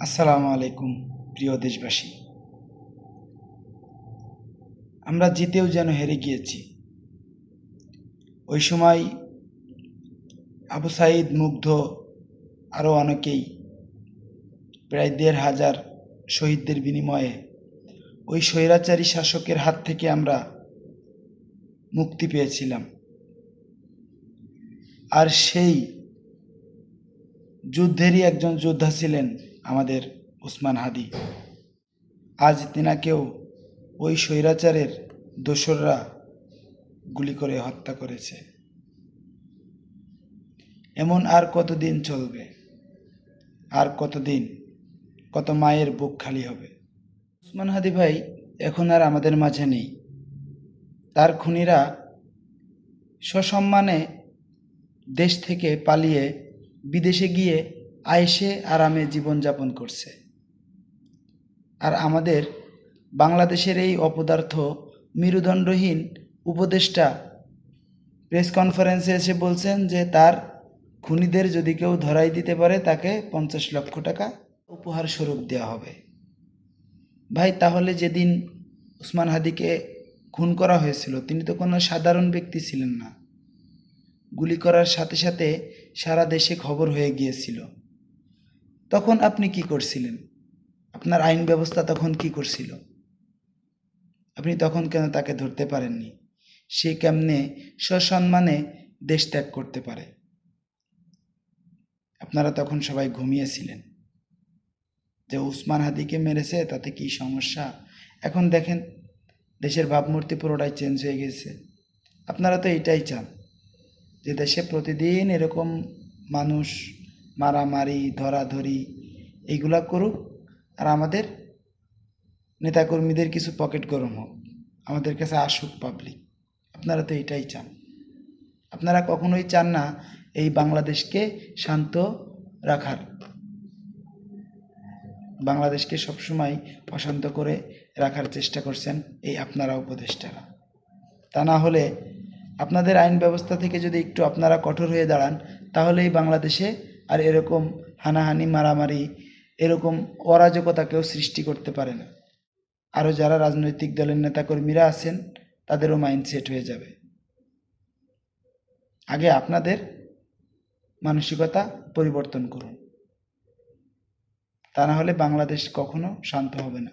আসসালামু আলাইকুম প্রিয় দেশবাসী। আমরা জিতেও যেন হেরে গিয়েছি। ওই সময় আবু সাঈদ, মুগ্ধ, আরও অনেকেই প্রায় ১,৫০০ শহীদদের বিনিময়ে ওই স্বৈরাচারী শাসকের হাত থেকে আমরা মুক্তি পেয়েছিলাম। আর সেই যুদ্ধেরই একজন যোদ্ধা ছিলেন আমাদের ওসমান হাদি। আজ তিনাকেও ওই স্বৈরাচারের দোসররা গুলি করে হত্যা করেছে। এমন আর কতদিন চলবে? আর কতদিন, কত মায়ের বুক খালি হবে? ওসমান হাদি ভাই এখন আর আমাদের মাঝে নেই। তার খুনিরা সসম্মানে দেশ থেকে পালিয়ে বিদেশে গিয়ে আয়েশে আরামে জীবনযাপন করছে। আর আমাদের বাংলাদেশের এই অপদার্থ মেরুদণ্ডহীন উপদেষ্টা প্রেস কনফারেন্সে এসে বলছেন যে তার খুনিদের যদি কেউ ধরাই দিতে পারে তাকে ৫০ লক্ষ টাকা উপহার স্বরূপ দেওয়া হবে। ভাই, তাহলে যেদিন ওসমান হাদিকে খুন করা হয়েছিল তিনি তো কোনো সাধারণ ব্যক্তি ছিলেন না। গুলি করার সাথে সাথে সারা দেশে খবর হয়ে গিয়েছিল। তখন আপনি কি করছিলেন? আপনার আইন ব্যবস্থা তখন কি করছিল? আপনি তখন কেন তাকে ধরতে পারেননি? সে কেমনে সসম্মানে দেশ ত্যাগ করতে পারে? আপনারা তখন সবাই ঘুমিয়েছিলেন যে ওসমান হাদিকে মেরেছে, তাতে কি সমস্যা? এখন দেখেন দেশের ভাবমূর্তি পুরোটাই চেঞ্জ হয়ে গেছে। আপনারা তো এটাই চান যে দেশে প্রতিদিন এরকম মানুষ মারামারি, ধরাধরি এইগুলা করুক, আর আমাদের নেতাকর্মীদের কিছু পকেট গরম হোক, আমাদের কাছে আসুক পাবলিক। আপনারা তো এটাই চান। আপনারা কখনোই চান না এই বাংলাদেশকে শান্ত রাখার। বাংলাদেশকে সবসময় অশান্ত করে রাখার চেষ্টা করছেন এই আপনারা উপদেষ্টারা। তা না হলে আপনাদের আইন ব্যবস্থা থেকে যদি একটু আপনারা কঠোর হয়ে দাঁড়ান, তাহলেই বাংলাদেশে আর এরকম হানাহানি, মারামারি, এরকম অরাজকতা কেউ সৃষ্টি করতে পারে না। আরও যারা রাজনৈতিক দলের নেতাকর্মীরা আছেন তাদেরও মাইন্ডসেট হয়ে যাবে। আগে আপনাদের মানসিকতা পরিবর্তন করুন, তা না হলে বাংলাদেশ কখনো শান্ত হবে না।